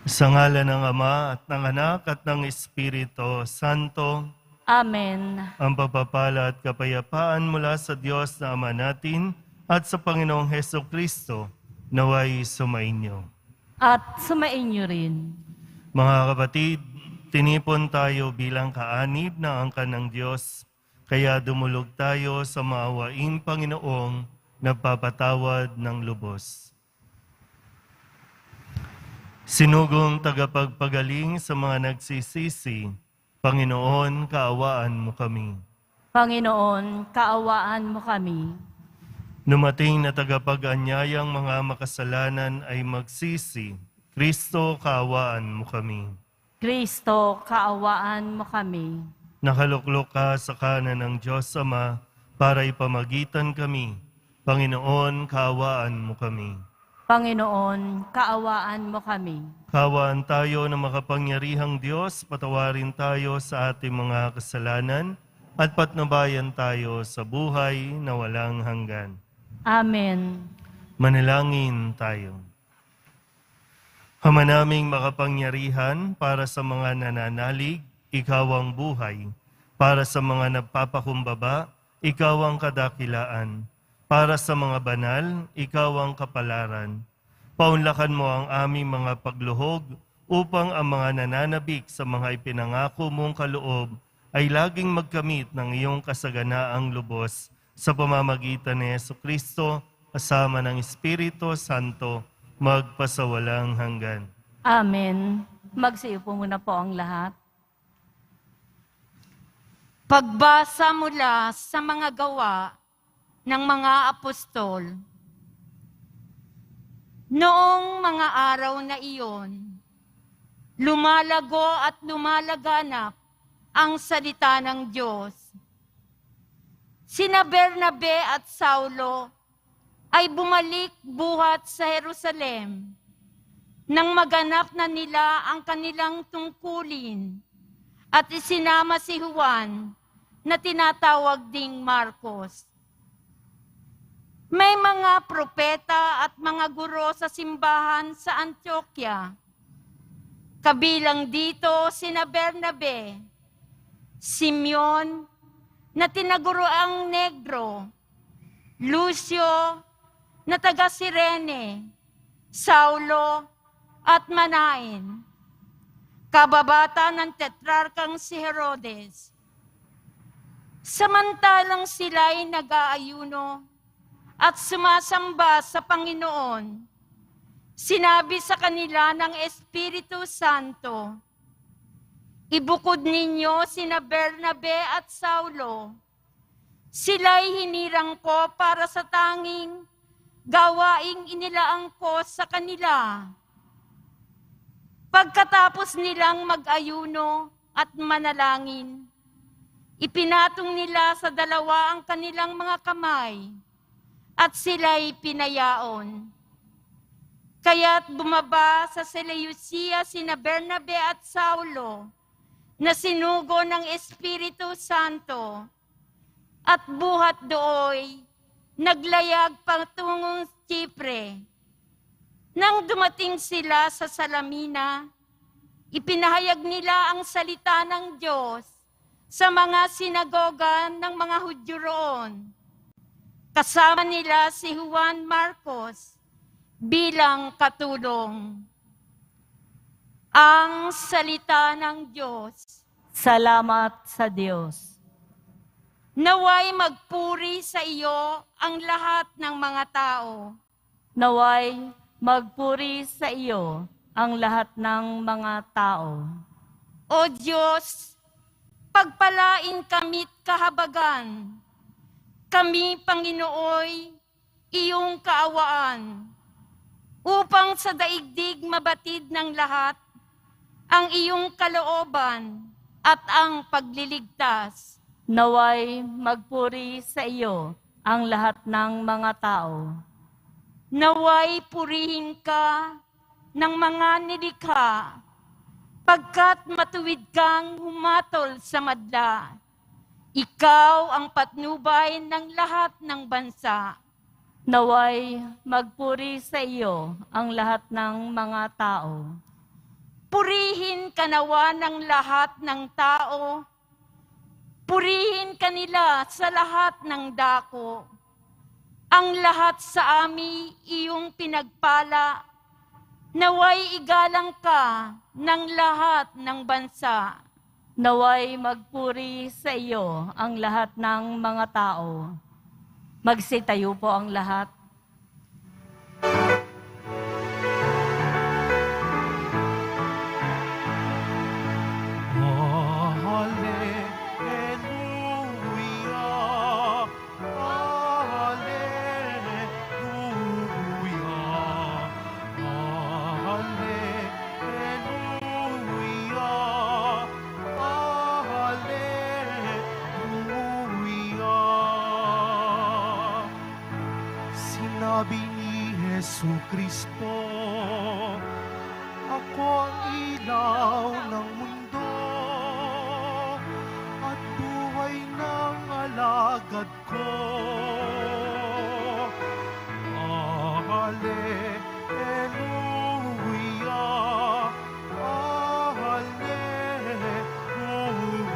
Sa ngalan ng Ama at ng Anak at ng Espiritu Santo, Amen. ang pagpapala at kapayapaan mula sa Diyos na Ama natin at sa Panginoong Heso Kristo, naway sumainyo. At sumainyo rin. Mga kapatid, tinipon tayo bilang kaanib na angkan ng Diyos, kaya dumulog tayo sa maawaing Panginoong nagpapatawad ng lubos. Sinugong tagapagpagaling sa mga nagsisisi, Panginoon, kaawaan mo kami. Panginoon, kaawaan mo kami. Numating na tagapag-anyayang mga makasalanan ay magsisi, Kristo, kaawaan mo kami. Kristo, kaawaan mo kami. Nakaluklok ka sa kanan ng Diyos Ama para ipamagitan kami. Panginoon, kaawaan mo kami. Panginoon, kaawaan mo kami. Kaawaan tayo na makapangyarihang Diyos, patawarin tayo sa ating mga kasalanan at patnubayan tayo sa buhay na walang hanggan. Amen. Manalangin tayo. Ama naming makapangyarihan, para sa mga nananalig, ikaw ang buhay. Para sa mga nagpapakumbaba, ikaw ang kadakilaan. Para sa mga banal, ikaw ang kapalaran. Paunlakan mo ang aming mga pagluhog upang ang mga nananabik sa mga ipinangako mong kaloob ay laging magkamit ng iyong kasaganaang lubos sa pamamagitan ni Jesucristo kasama ng Espiritu Santo magpasawalang hanggan. Amen. Magsiupo muna po ang lahat. Pagbasa mula sa mga gawa ng mga apostol. Noong mga araw na iyon, lumalago at lumalaganap ang salita ng Diyos. Sina Bernabe at Saulo ay bumalik buhat sa Jerusalem nang maganap na nila ang kanilang tungkulin at isinama si Juan na tinatawag ding Marcos. May mga propeta at mga guro sa simbahan sa Antioquia. Kabilang dito sina Bernabe, Simeon na tinaguroang Negro, Lucio na taga Cirene, Saulo at Manaen, kababata ng tetrarkang si Herodes. Samantalang sila'y nag-aayuno at sumasamba sa Panginoon, sinabi sa kanila ng Espiritu Santo, ibukod ninyo sina Bernabe at Saulo. Sila'y hinirang ko para sa tanging gawaing inilaang ko sa kanila. Pagkatapos nilang mag-ayuno at manalangin, ipinatong nila sa dalawa ang kanilang mga kamay at sila'y pinayaon. Kaya't bumaba sa Seleucia sina Bernabe at Saulo na sinugo ng Espiritu Santo at buhat dooy naglayag patungong Chipre. Nang dumating sila sa Salamina, ipinahayag nila ang salita ng Diyos sa mga sinagoga ng mga Hudyo roon. Kasama nila si Juan Marcos bilang katulong. Ang salita ng Diyos. Salamat sa Diyos. Naway magpuri sa iyo ang lahat ng mga tao. Naway magpuri sa iyo ang lahat ng mga tao. O Diyos, pagpalain kami't kahabagan. Kami, Panginooy, iyong kaawaan, upang sa daigdig mabatid ng lahat ang iyong kalooban at ang pagliligtas. Naway magpuri sa iyo ang lahat ng mga tao. Naway purihin ka ng mga nilikha, pagkat matuwid kang humatol sa madla. Ikaw ang patnubay ng lahat ng bansa. Naway magpuri sa iyo ang lahat ng mga tao. Purihin ka nawa ng lahat ng tao. Purihin ka nila sa lahat ng dako. Ang lahat sa ami iyong pinagpala. Naway igalang ka ng lahat ng bansa. Naway magpuri sa iyo ang lahat ng mga tao. Magsitayo po ang lahat. Sinabi ni Jesucristo, ako ang ilaw ng mundo at buhay ng alagad ko. Alleluia, alleluia, alleluia.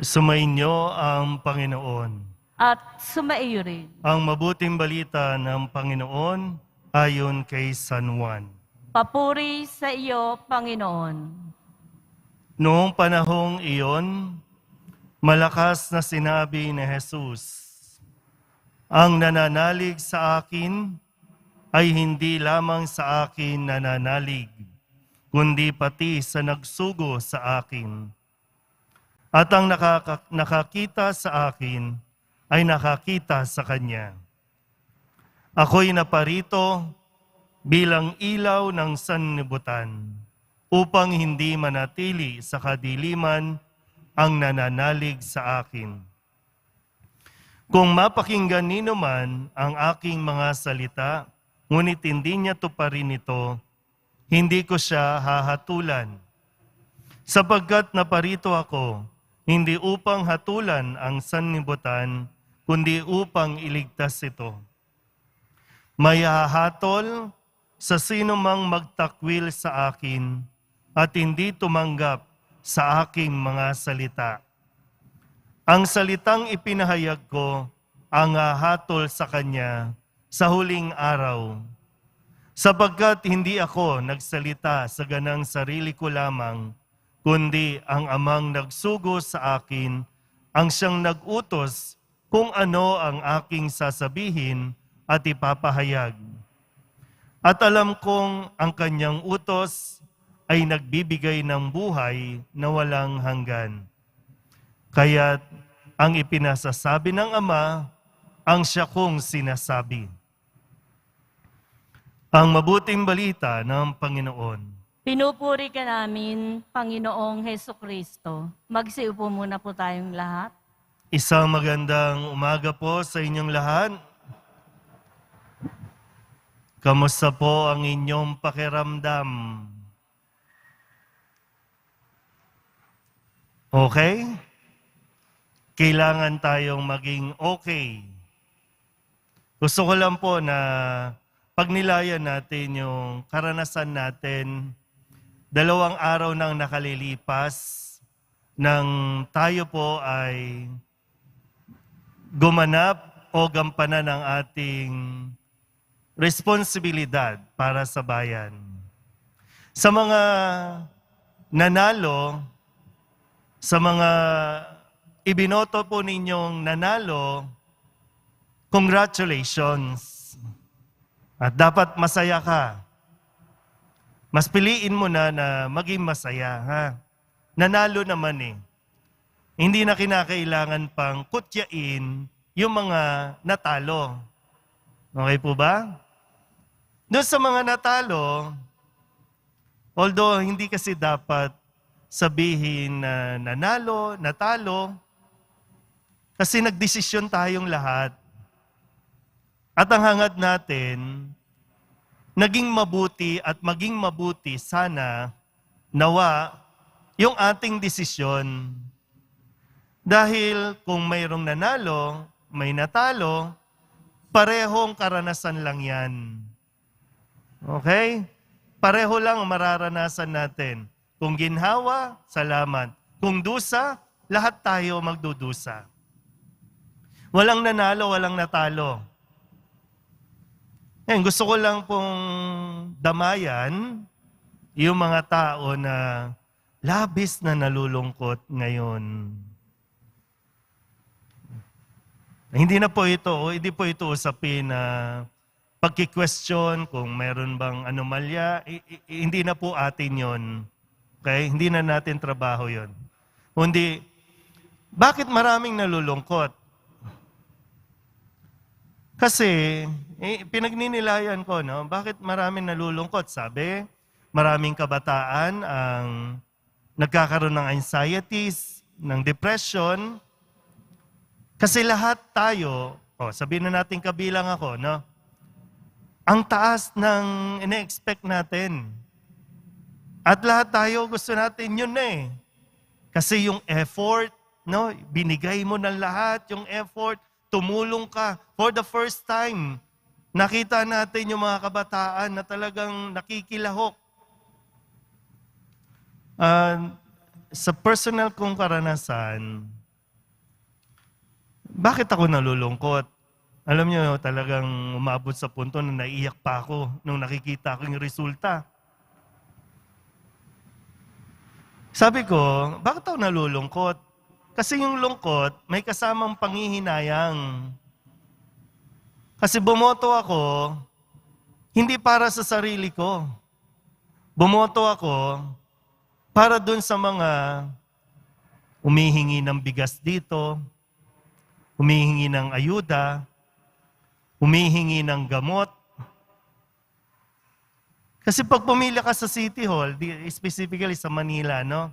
Sumainyo ang Panginoon. At sumaiyo rin. Ang mabuting balita ng Panginoon ayon kay San Juan. Papuri sa iyo, Panginoon. Noong panahong iyon, malakas na sinabi ni Jesus, ang nananalig sa akin ay hindi lamang sa akin nananalig, kundi pati sa nagsugo sa akin. At ang nakakita sa akin ay nakakita sa Kanya. Ako'y naparito bilang ilaw ng sanlibutan upang hindi manatili sa kadiliman ang nananalig sa akin. Kung mapakinggan nino man ang aking mga salita, ngunit hindi niya tuparin ito, hindi ko siya hahatulan. Sapagkat naparito ako, hindi upang hatulan ang sanlibutan, kundi upang iligtas ito. May hahatol sa sino mang magtakwil sa akin at hindi tumanggap sa aking mga salita. Ang salitang ipinahayag ko ang hahatol sa kanya sa huling araw. Sapagkat hindi ako nagsalita sa ganang sarili ko lamang, kundi ang amang nagsugo sa akin ang siyang nag-utos kung ano ang aking sasabihin at ipapahayag. At alam kong ang kanyang utos ay nagbibigay ng buhay na walang hanggan. Kaya't ang ipinasasabi ng Ama ang siya kong sinasabi. Ang mabuting balita ng Panginoon. Pinupuri ka namin, Panginoong Hesukristo. Magsiupo muna po tayong lahat. Isang magandang umaga po sa inyong lahat. Kamusta po ang inyong pakiramdam? Okay? Kailangan tayong maging okay. Gusto ko lang po na pagnilayan natin yung karanasan natin 2 araw nang nakalilipas nang tayo po ay gumanap o gampanan ng ating responsibilidad para sa bayan. Sa mga nanalo, sa mga ibinoto po ninyong nanalo, congratulations. At dapat masaya ka. Mas piliin mo na maging masaya, ha? Nanalo naman eh. Hindi na kinakailangan pang kutyain yung mga natalo. Okay po ba? Doon sa mga natalo, although hindi kasi dapat sabihin na nanalo, natalo, kasi nagdesisyon tayong lahat. At ang hangad natin, naging mabuti at maging mabuti sana, nawa, yung ating desisyon. Dahil kung mayroong nanalo, may natalo, parehong karanasan lang yan. Okay? Pareho lang ang mararanasan natin. Kung ginhawa, salamat. Kung dusa, lahat tayo magdudusa. Walang nanalo, walang natalo. Gusto ko lang pong damayan yung mga tao na labis na nalulungkot ngayon. Hindi po ito usapin na pagki-question kung meron bang anomalya. Hindi na po atin yon. Okay? Hindi na natin trabaho yon. Kundi, bakit maraming nalulungkot? Kasi, pinagninilayan ko, no? Bakit maraming nalulungkot? Sabi, maraming kabataan ang nagkakaroon ng anxieties, ng depression. Kasi lahat tayo, sabihin na natin kabilang ako, no? Ang taas ng ine-expect natin. At lahat tayo gusto natin yun eh. Kasi yung effort, no? Binigay mo ng lahat yung effort, tumulong ka. For the first time, nakita natin yung mga kabataan na talagang nakikilahok. Sa personal kong karanasan, bakit ako nalulungkot? Alam niyo, talagang umabot sa punto na naiiyak pa ako nung nakikita ko yung resulta. Sabi ko, bakit ako nalulungkot? Kasi yung lungkot, may kasamang panghihinayang. Kasi bumoto ako, hindi para sa sarili ko. Bumoto ako para dun sa mga humihingi ng bigas dito, humihingi ng ayuda, humihingi ng gamot. Kasi pag pumila ka sa City Hall, specifically sa Manila, no?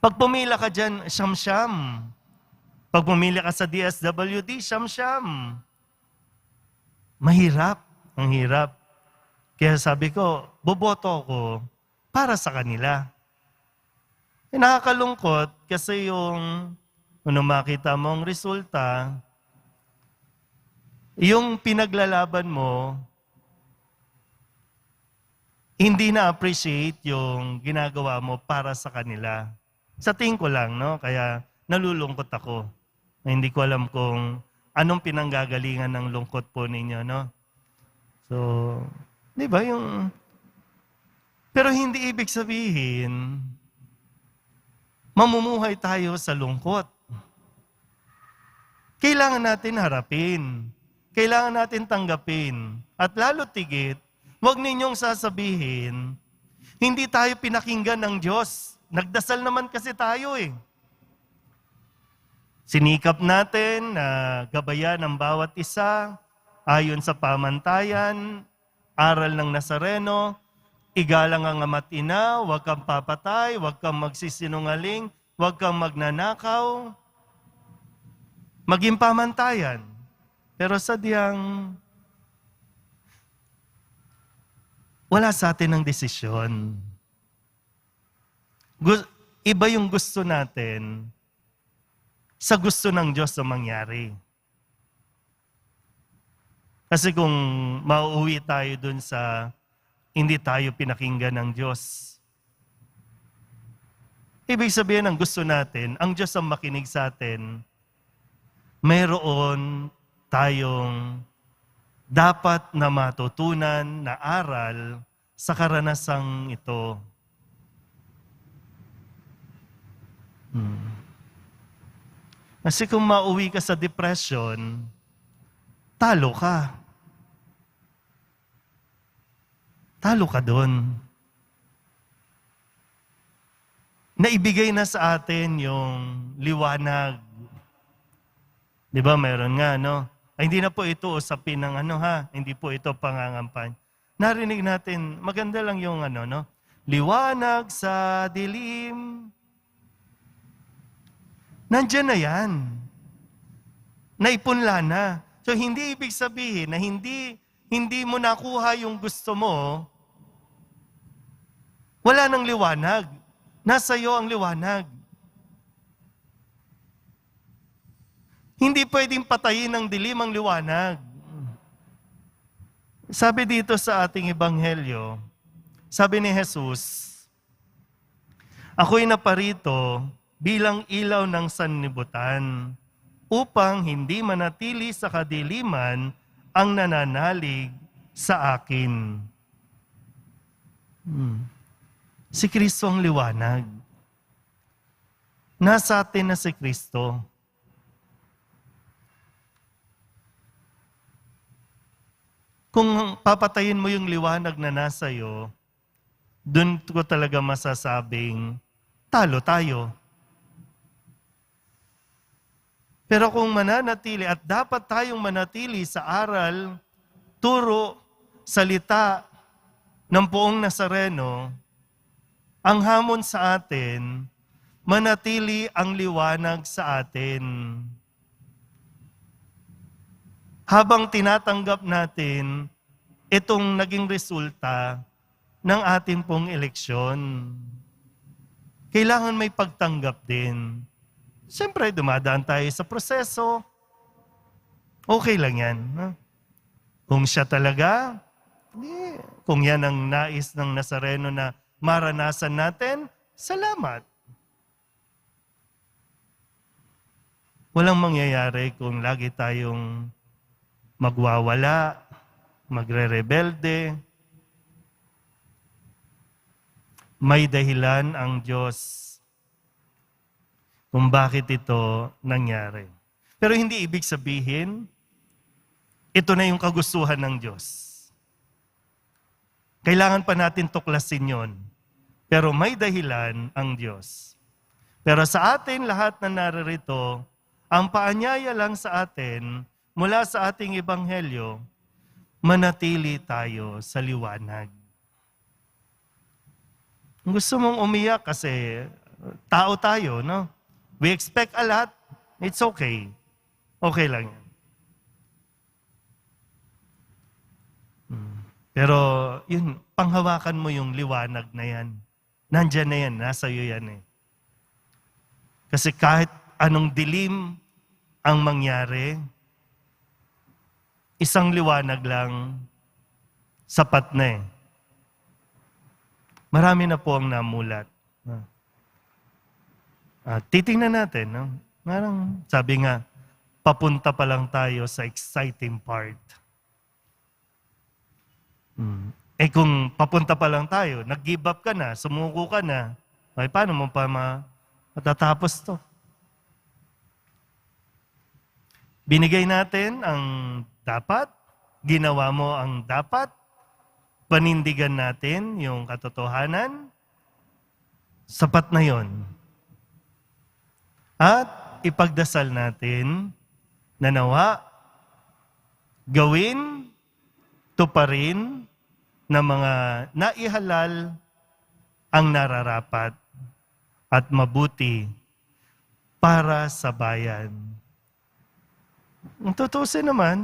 Pag pumila ka dyan, siyam-siyam. Pag pumila ka sa DSWD, siyam-siyam. Mahirap. Ang hirap. Kaya sabi ko, boboto ko para sa kanila. Nakakalungkot kasi yung kung makita mo ang resulta, yung pinaglalaban mo, hindi na-appreciate yung ginagawa mo para sa kanila. Sa tingin ko lang, no? Kaya nalulungkot ako. Hindi ko alam kung anong pinanggagalingan ng lungkot po ninyo, no? So, di ba yung... Pero hindi ibig sabihin, mamumuhay tayo sa lungkot. Kailangan natin harapin. Kailangan natin tanggapin. At lalo tigit, huwag ninyong sasabihin, hindi tayo pinakinggan ng Diyos. Nagdasal naman kasi tayo eh. Sinikap natin na gabayan ang bawat isa ayon sa pamantayan, aral ng Nazareno, igalang ang ama't ina, huwag kang papatay, huwag kang magsisinungaling, huwag kang magnanakaw. Maging pamantayan. Pero sadyang wala sa atin ang desisyon. Iba yung gusto natin sa gusto ng Diyos na mangyari. Kasi kung mauuwi tayo dun sa hindi tayo pinakinggan ng Diyos, ibig sabihin ang gusto natin, ang Diyos ang makinig sa atin, mayroon tayong dapat na matutunan na aral sa karanasang ito. Kasi kung mauwi ka sa depression, talo ka. Talo ka doon. Naibigay na sa atin yung liwanag. Di ba, mayroon nga, no? Ay, hindi na po ito usapin ng hindi po ito pangangampanya. Narinig natin, maganda lang yung no? Liwanag sa dilim. Nandiyan na yan. Naipunla na. So, hindi ibig sabihin na hindi mo nakuha yung gusto mo, wala nang liwanag. Nasa iyo ang liwanag. Hindi pwedeng patayin ng dilim ang liwanag. Sabi dito sa ating ebanghelyo, sabi ni Jesus, ako'y naparito bilang ilaw ng sanlibutan upang hindi manatili sa kadiliman ang nananalig sa akin. Si Kristo ang liwanag. Nasa atin na si Kristo. Kung papatayin mo yung liwanag na nasa iyo, doon ko talaga masasabing, talo tayo. Pero kung mananatili, at dapat tayong manatili sa aral, turo, salita ng Poong Nazareno, ang hamon sa atin, manatili ang liwanag sa atin. Habang tinatanggap natin itong naging resulta ng ating pong eleksyon, kailangan may pagtanggap din. Siyempre, dumadaan tayo sa proseso. Okay lang yan. Kung siya talaga, kung yan ang nais ng Nazareno na maranasan natin, salamat. Walang mangyayari kung lagi tayong magwawala, magre-rebelde. May dahilan ang Diyos kung bakit ito nangyari. Pero hindi ibig sabihin, ito na yung kagustuhan ng Diyos. Kailangan pa natin tuklasin yon. Pero may dahilan ang Diyos. Pero sa atin lahat na naririto, ang paanyaya lang sa atin, mula sa ating ebanghelyo, manatili tayo sa liwanag. Gusto mong umiyak kasi tao tayo, no? We expect a lot. It's okay. Okay lang yan. Pero yun, panghawakan mo yung liwanag na yan. Nandyan na yan, nasa iyo yan eh. Kasi kahit anong dilim ang mangyari, isang liwanag lang, sapat na eh. Marami na po ang namulat. Titingnan natin. No? Marang, sabi nga, papunta pa lang tayo sa exciting part. Eh kung papunta pa lang tayo, nag-give up ka na, sumuko ka na, ay paano mo pa matatapos to? Binigay natin ang dapat, ginawa mo ang dapat, panindigan natin yung katotohanan, sapat na yon. At ipagdasal natin na nawa, gawin, tuparin na mga naihalal ang nararapat at mabuti para sa bayan. Ang tutusin naman,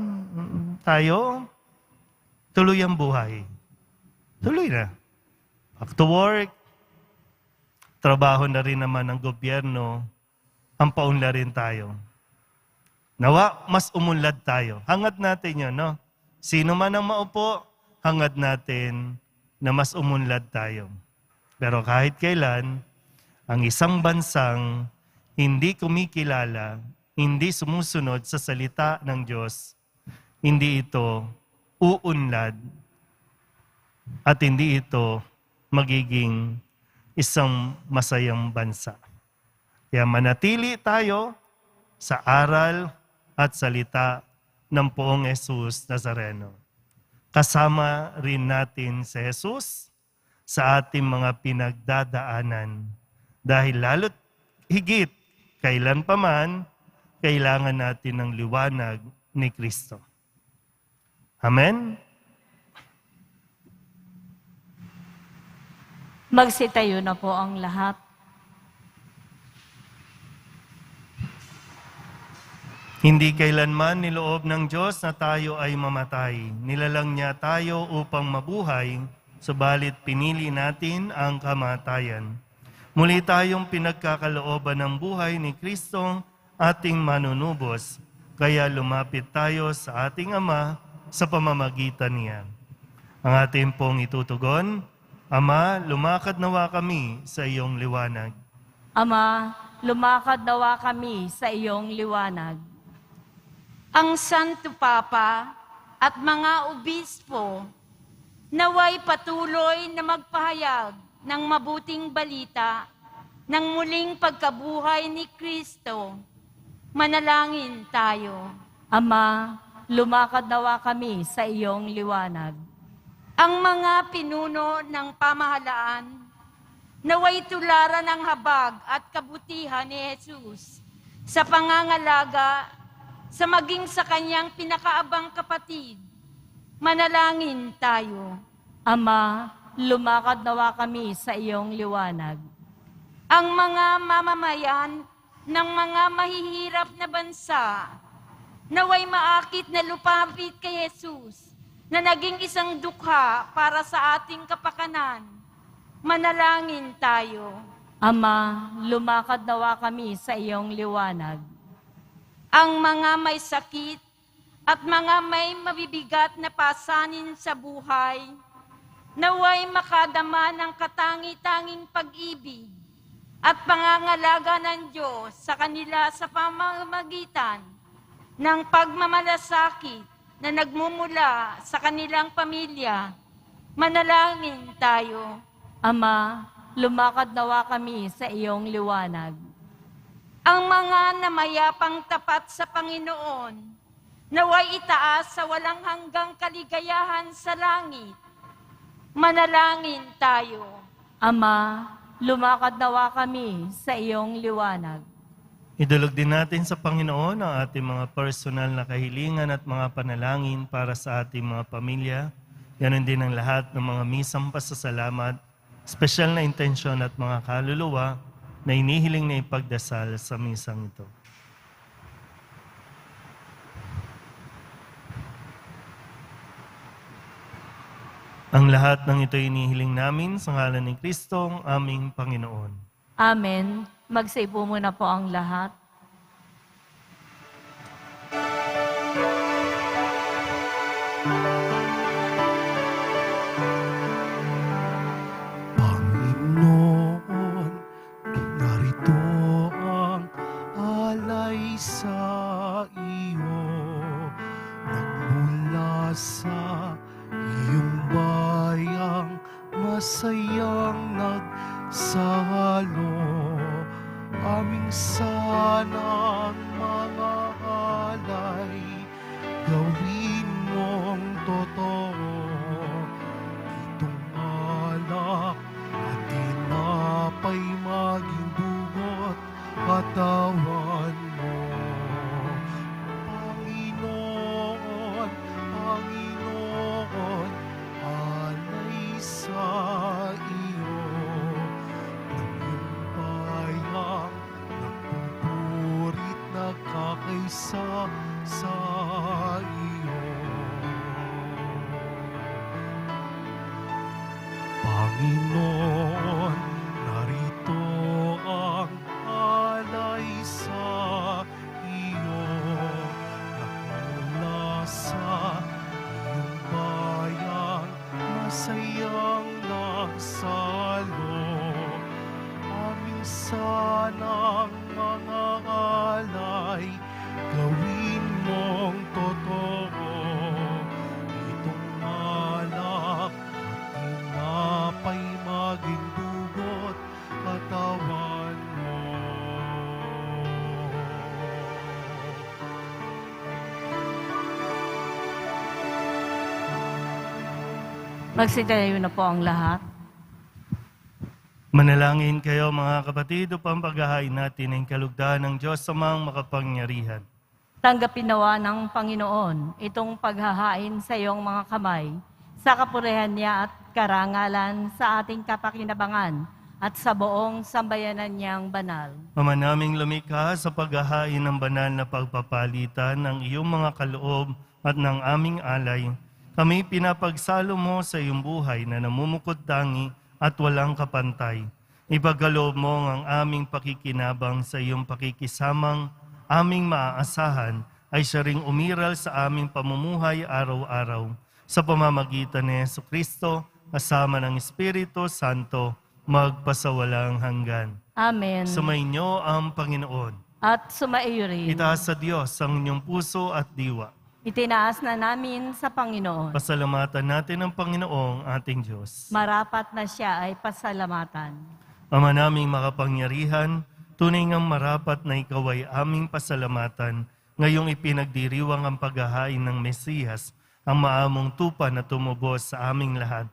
tayo, tuloy ang buhay. Tuloy na. Back to work, trabaho na rin naman ng gobyerno, ang paunlarin tayo. Nawa, mas umunlad tayo. Hangad natin yun, no? Sino man ang maupo, hangad natin na mas umunlad tayo. Pero kahit kailan, ang isang bansang hindi kumikilala, hindi sumusunod sa salita ng Diyos, hindi ito uunlad at hindi ito magiging isang masayang bansa. Kaya manatili tayo sa aral at salita ng Poong Jesus Nazareno. Kasama rin natin si Jesus sa ating mga pinagdadaanan dahil lalo't higit kailan pa man, kailangan natin ng liwanag ni Kristo. Amen? Magsitayo na po ang lahat. Hindi kailanman niloob ng Diyos na tayo ay mamatay. Nilalang niya tayo upang mabuhay, subalit pinili natin ang kamatayan. Muli tayong pinagkakalooban ng buhay ni Kristo, ating manunubos, kaya lumapit tayo sa ating Ama sa pamamagitan niya. Ang ating pong itutugon, Ama, lumakad nawa kami sa iyong liwanag. Ama, lumakad nawa kami sa iyong liwanag. Ang Santo Papa at mga obispo naway patuloy na magpahayag ng mabuting balita ng muling pagkabuhay ni Kristo. Manalangin tayo. Ama, lumakad nawa kami sa iyong liwanag. Ang mga pinuno ng pamahalaan naway tularan ng habag at kabutihan ni Jesus sa pangangalaga sa maging sa kanyang pinakaabang kapatid. Manalangin tayo. Ama, lumakad nawa kami sa iyong liwanag. Ang mga mamamayan ng mga mahihirap na bansa naway maakit na lupapit kay Jesus na naging isang dukha para sa ating kapakanan. Manalangin tayo. Ama, lumakad nawa kami sa iyong liwanag. Ang mga may sakit at mga may mabibigat na pasanin sa buhay, naway makadama ng katangi-tanging pag-ibig at pangangalaga ng Diyos sa kanila sa pamamagitan ng pagmamalasakit na nagmumula sa kanilang pamilya. Manalangin tayo. Ama, lumakad nawa kami sa iyong liwanag. Ang mga namayapang tapat sa Panginoon, naway itaas sa walang hanggang kaligayahan sa langit. Manalangin tayo. Ama, lumakad nawa kami sa iyong liwanag. Idulog din natin sa Panginoon ang ating mga personal na kahilingan at mga panalangin para sa ating mga pamilya. Ganon din ang lahat ng mga misang pasasalamat, espesyal na intensyon at mga kaluluwa na inihiling na ipagdasal sa misang ito. Ang lahat ng ito inihiling namin sa ngalan ni Kristo, ang aming Panginoon. Amen. Magsipo muna po ang lahat. Panginoon, narito ang alay sa iyo, nagmula sa iyong bayang masayang nagsalo, aming sanang mga alay, gawin mong totoo. Itong alak at tinapay maging dugot katawan mo. Panginoon, Panginoon, alay sa iyo. Ng iyong bayang nagpupurit nagkakaisa sa iyo. Panginoon, narito ang alay sa iyo, nagmula sa iyong bayang masayang nagsalo, aming sanang mga alay, gawin mong totoo. Itong alak tinapay maging dugot katawan mo. Magsitayo na po ang lahat. Manalangin kayo mga kapatid upang paghahain natin ang kalugdan ng Diyos sa mga makapangyarihan. Tanggapin nawa ng Panginoon itong paghahain sa iyong mga kamay, sa kapurihan niya at karangalan sa ating kapakinabangan at sa buong sambayanan niyang banal. Ama naming lumikha sa paghahain ng banal na pagpapalitan ng iyong mga kaloob at ng aming alay, kami pinapagsalo mo sa iyong buhay na namumukod tangi at walang kapantay. Ipagkaloob mo ang aming pakikinabang sa iyong pakikisamang aming maaasahan ay siya ring umiral sa aming pamumuhay araw-araw sa pamamagitan ni Jesucristo kasama ng Espiritu Santo magpasawalang hanggan. Amen. Sumainyo ang Panginoon. At sumaiyo rin. Itaas sa Diyos ang inyong puso at diwa. Itinaas na namin sa Panginoon. Pasalamatan natin ang Panginoong ating Diyos. Marapat na siya ay pasalamatan. Ama naming makapangyarihan, tunay ngang marapat na ikaw ay aming pasalamatan ngayong ipinagdiriwang ang paghahain ng Mesiyas, ang maamong tupa na tumubos sa aming lahat.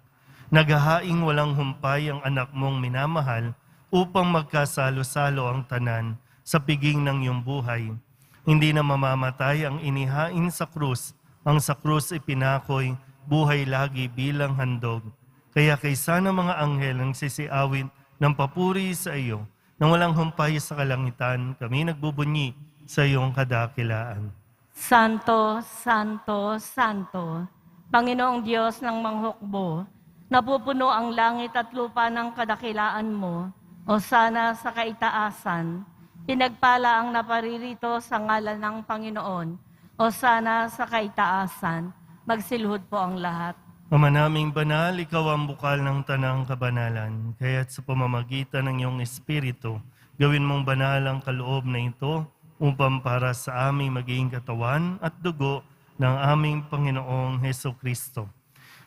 Naghahaing walang humpay ang anak mong minamahal upang magkasalo-salo ang tanan sa piging ng iyong buhay. Hindi na mamamatay ang inihain sa krus, ang sa krus ipinakoy, buhay lagi bilang handog. Kaya kaysa ng mga anghel ang sisiawin ng papuri sa iyo, nang walang humpay sa kalangitan, kami nagbubunyi sa iyong kadakilaan. Santo, Santo, Santo, Panginoong Diyos ng manghukbo, napupuno ang langit at lupa ng kadakilaan mo, o sana sa kaitaasan, pinagpala ang naparirito sa ngalan ng Panginoon, o sana sa kaitaasan, magsilhod po ang lahat. Ama naming banal, ikaw ang bukal ng tanang kabanalan, kaya't sa pamamagitan ng iyong Espiritu, gawin mong banal ang kaloob na ito upang para sa aming maging katawan at dugo ng aming Panginoong Hesukristo.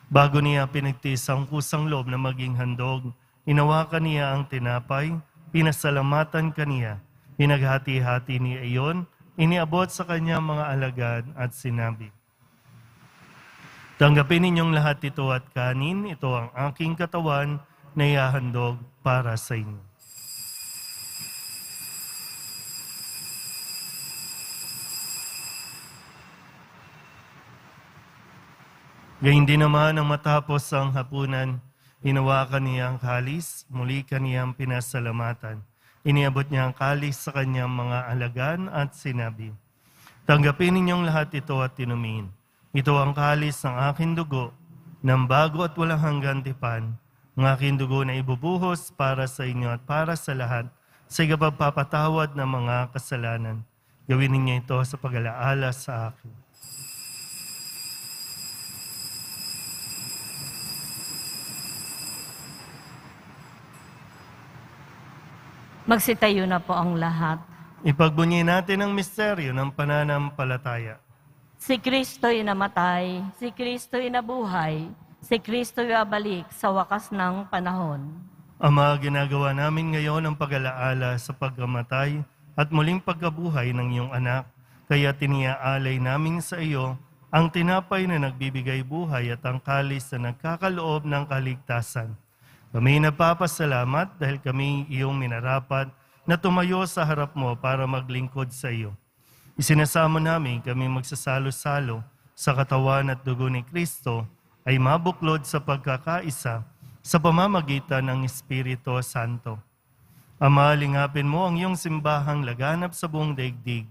Bago niya pinagtiis ang kusang loob na maging handog, inawakan niya ang tinapay, pinasalamatan kaniya, pinaghati-hati niya iyon, iniabot sa kanyang mga alagad at sinabi, tanggapin ninyong lahat ito at kanin, ito ang aking katawan na ihahandog para sa inyo. Gayun din naman ang matapos ang hapunan, inawakan niya ang kalis, muli kaniyang pinasalamatan. Iniabot niya ang kalis sa kanyang mga alagan at sinabi, tanggapin ninyong lahat ito at inumin. Ito ang kalis ng aking dugo, ng bago at walang hanggang tipan, ang aking dugo na ibubuhos para sa inyo at para sa lahat, sa ikapagpapatawad ng mga kasalanan. Gawin ninyo ito sa pag-alaala sa akin. Magsitayo na po ang lahat. Ipagbunyi natin ang misteryo ng pananampalataya. Si Kristo'y namatay, si Kristo'y nabuhay, si Kristo'y babalik sa wakas ng panahon. Ama, ginagawa namin ngayon ang pag-alaala sa pagkamatay at muling pagkabuhay ng iyong anak, kaya tiniaalay namin sa iyo ang tinapay na nagbibigay buhay at ang kalis na nagkakaloob ng kaligtasan. Kami nagpapasalamat dahil kami iyong minarapat na tumayo sa harap mo para maglingkod sa iyo. Isinasamo namin kami magsasalo-salo sa katawan at dugo ni Kristo ay mabuklod sa pagkakaisa sa pamamagitan ng Espiritu Santo. Ama, lingapin mo ang iyong simbahang laganap sa buong daigdig.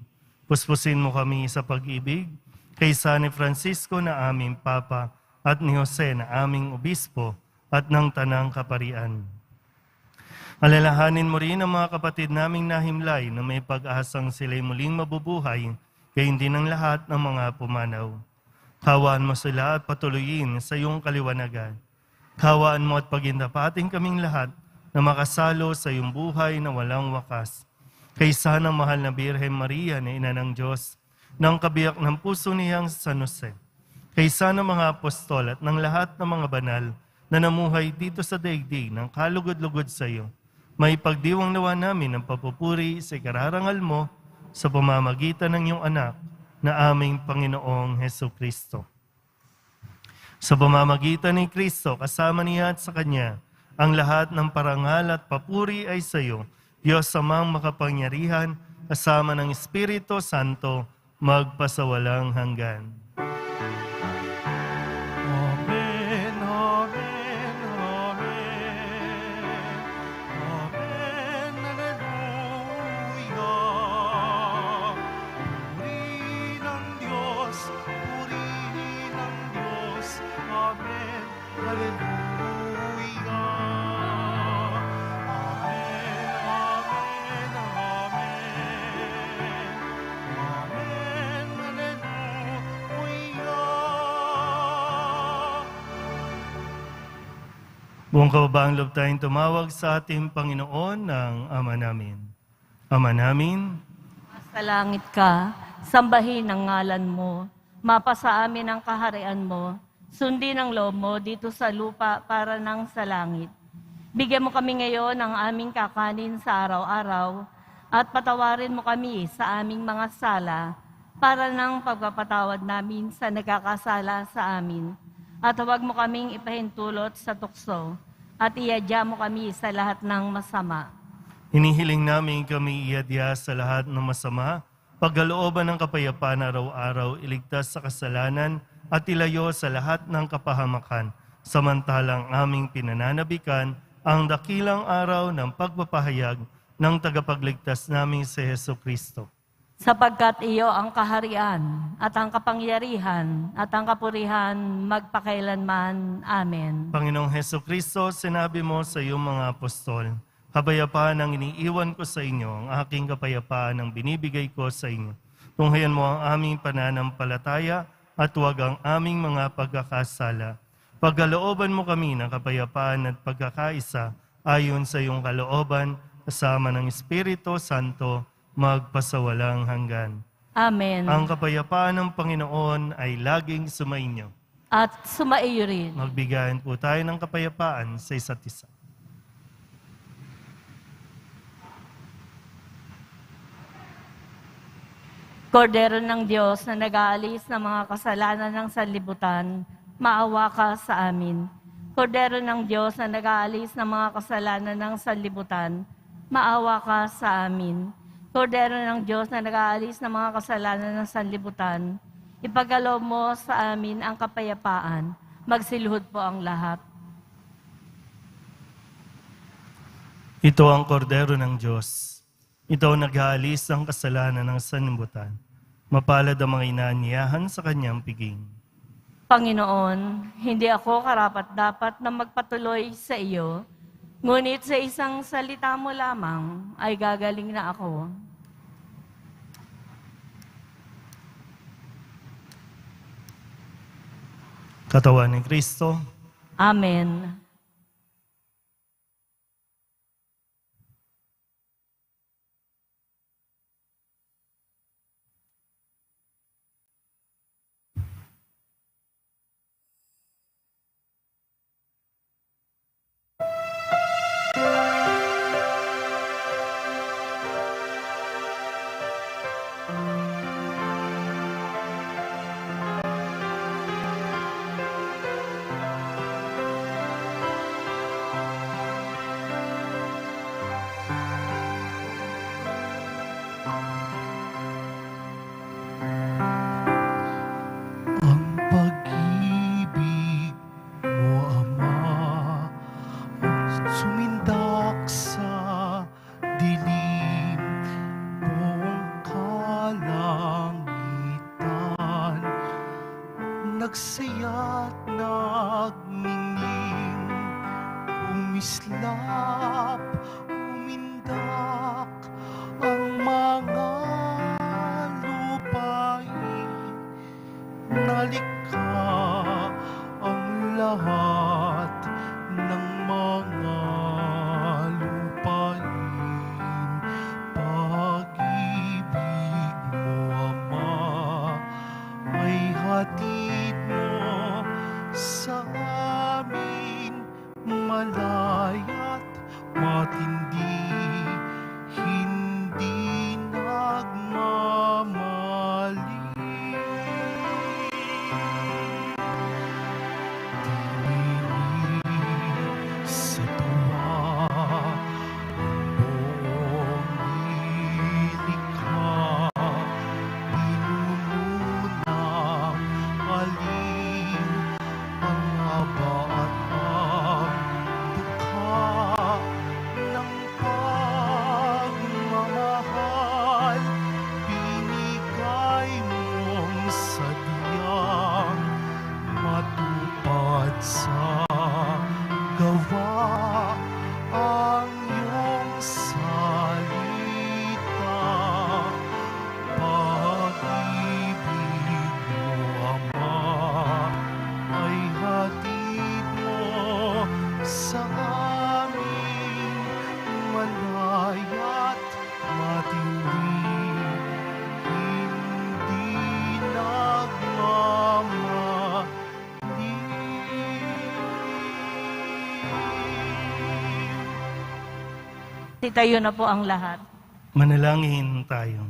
Puspusin mo kami sa pag-ibig kaysa ni Francisco na aming Papa at ni Jose na aming Obispo at ng Tanang Kaparian. Alalahanin mo rin ang mga kapatid naming nahimlay na may pag-asang sila'y muling mabubuhay, gayon din ang lahat ng mga pumanaw. Kawaan mo sila at patuloyin sa iyong kaliwanagan. Kawaan mo at pagindapating kaming lahat na makasalo sa iyong buhay na walang wakas. Kaysa ng mahal na Birhen Maria na Ina ng Diyos, ng kabiyak ng puso niyang San Jose. Kaysa ng mga apostol at ng lahat ng mga banal na namuhay dito sa daigdig ng kalugod-lugod sa iyo, may pagdiwang nawa namin ang papupuri sa ikararangal mo sa pamamagitan ng iyong anak na aming Panginoong Hesukristo. Sa pamamagitan ni Kristo, kasama niya at sa Kanya, ang lahat ng parangal at papuri ay sa iyo, Diyos amang makapangyarihan, kasama ng Espiritu Santo, magpasawalang hanggan. Amen, amen, amen. Amen, alleluia. Puri ng Diyos, puri ng Diyos. Amen, alleluia. Amen, Buong kababaang loob tayong tumawag sa ating Panginoon ng Ama namin. Ama namin, Sa langit ka, sambahin ang ngalan mo, mapasa amin ang kaharian mo, sundin ang loob mo dito sa lupa para nang sa langit. Bigyan mo kami ngayon ng aming kakanin sa araw-araw at patawarin mo kami sa aming mga sala para nang pagpapatawad namin sa nagkakasala sa amin. At huwag mo kaming ipahintulot sa tukso at iadya mo kami sa lahat ng masama. hinihiling namin kami iadya sa lahat ng masama, pagkalooban ng kapayapaan araw-araw, iligtas sa kasalanan at ilayo sa lahat ng kapahamakan, samantalang aming pinananabikan ang dakilang araw ng pagpapahayag ng tagapagligtas naming si Jesucristo. Sapagkat iyo ang kaharian at ang kapangyarihan at ang kapurihan magpakailanman. Amen. Panginoong Jesucristo, sinabi mo sa iyong mga apostol, kapayapaan ang iniiwan ko sa inyo, ang aking kapayapaan ang binibigay ko sa inyo. Tunghayan mo ang aming pananampalataya at huwag ang aming mga pagkakasala. Pagkalooban mo kami ng kapayapaan at pagkakaisa ayon sa iyong kalooban, kasama ng Espiritu Santo, magpasawalang hanggan. Amen. Ang kapayapaan ng Panginoon ay laging sumainyo. At sumaiyo rin. Magbigayan po tayo ng kapayapaan sa isa't isa. Kordero ng Diyos na nag-aalis ng mga kasalanan ng sanlibutan, maawa ka sa amin. Kordero ng Diyos na nag-aalis ng mga kasalanan ng sanlibutan, maawa ka sa amin. Kordero ng Diyos na nag-aalis ng mga kasalanan ng sanlibutan, ipagkaloob mo sa amin ang kapayapaan. Magsiluhod po ang lahat. Ito ang kordero ng Diyos. Ito ang nag-aalis ng kasalanan ng sanlibutan. Mapalad ang mga inaanyayahan sa kanyang piging. Panginoon, hindi ako karapat-dapat na magpatuloy sa iyo, ngunit sa isang salita mo lamang ay gagaling na ako. Katawan ni Kristo, Amen. Ang pag-ibig mo, Ama, ang sumindak sa dilim mong kalangitan, nagsaya't nagmingning, umislap, umindak ang mga lupain. Nalikha ang lahat ng mga lupain. Pag-ibig mo, Ama, ay hatid mo sa amin, malaya't matindi, hindi nagmamali. Sa tuwa, buong nilikha, pinuno ng alim, ang haba at ang dukha ng Itayo na po ang lahat. Manalangin tayo.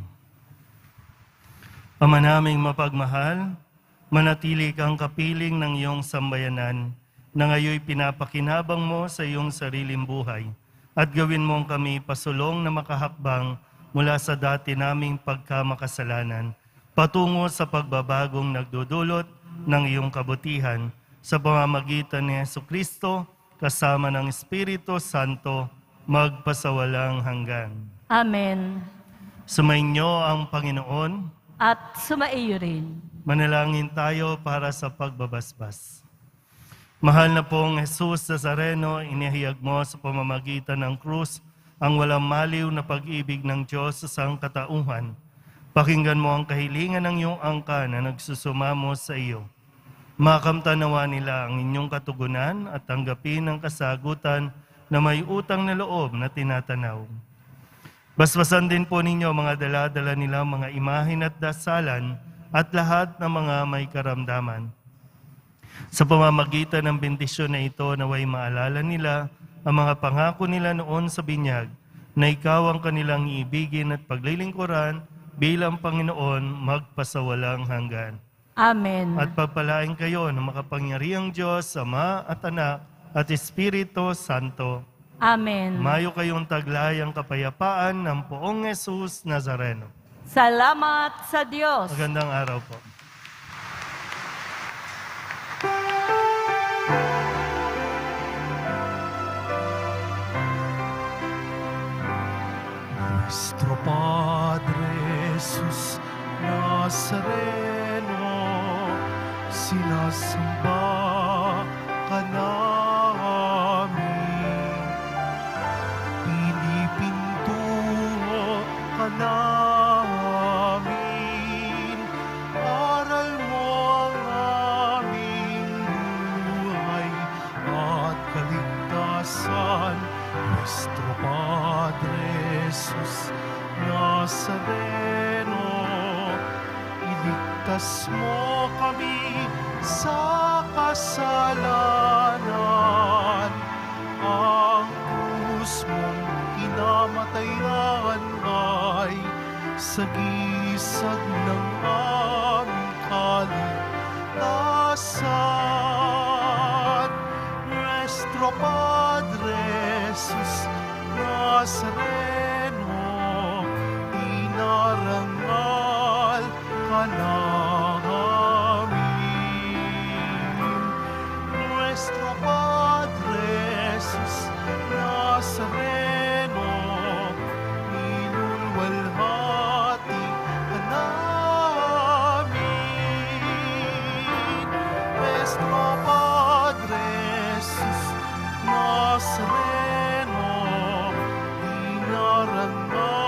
Ama naming mapagmahal, manatili kang kapiling ng iyong sambayanan na ngayoy pinapakinabang mo sa iyong sariling buhay at gawin mong kami pasulong na makahakbang mula sa dati naming pagkamakasalanan patungo sa pagbabagong nagdudulot ng iyong kabutihan sa pamamagitan ni Jesucristo kasama ng Espiritu Santo magpasawalang hanggan. Amen. Sumainyo ang Panginoon. At sumaiyo rin. Manalangin tayo para sa pagbabasbas. Mahal na pong Jesus Nazareno, inihayag mo sa pamamagitan ng krus ang walang maliw na pag-ibig ng Diyos sa sangkatauhan. Pakinggan mo ang kahilingan ng iyong angka na nagsusumamo sa iyo. Makamtanawa nila ang inyong katugunan at tanggapin ang kasagutan na may utang na loob na tinatanaw. Basbasan din po ninyo mga dala-dala nila, mga imahin at dasalan at lahat ng mga may karamdaman. Sa pamamagitan ng bendisyon na ito, naway maalala nila ang mga pangako nila noon sa binyag na ikaw ang kanilang iibigin at paglilingkuran bilang Panginoon magpasawalang hanggan. Amen. At pagpalain kayo ng makapangyarihang Diyos, Ama at Anak at Espiritu Santo. Amen. Mayo kayong taglayang kapayapaan ng poong Jesus Nazareno. Salamat sa Diyos. Magandang araw po. Nuestro Padre Jesus Nazareno, sinasamba ka namin. Pinipintuho ka namin. Aral mo ang aming buhay at kaligtasan. Nuestro Padre Jesus Nazareno, iligtas mo kami sa kasalanan. Ang krus mong kinamatayan ay sagisag ng aming kaligtasan. Nuestro Padre Jesus Nazareno, inarangal ka namin. Nuestro Padre Jesus Nazareno, inulwalhati ka namin. Nuestro Padre Jesus Nazareno, inarangal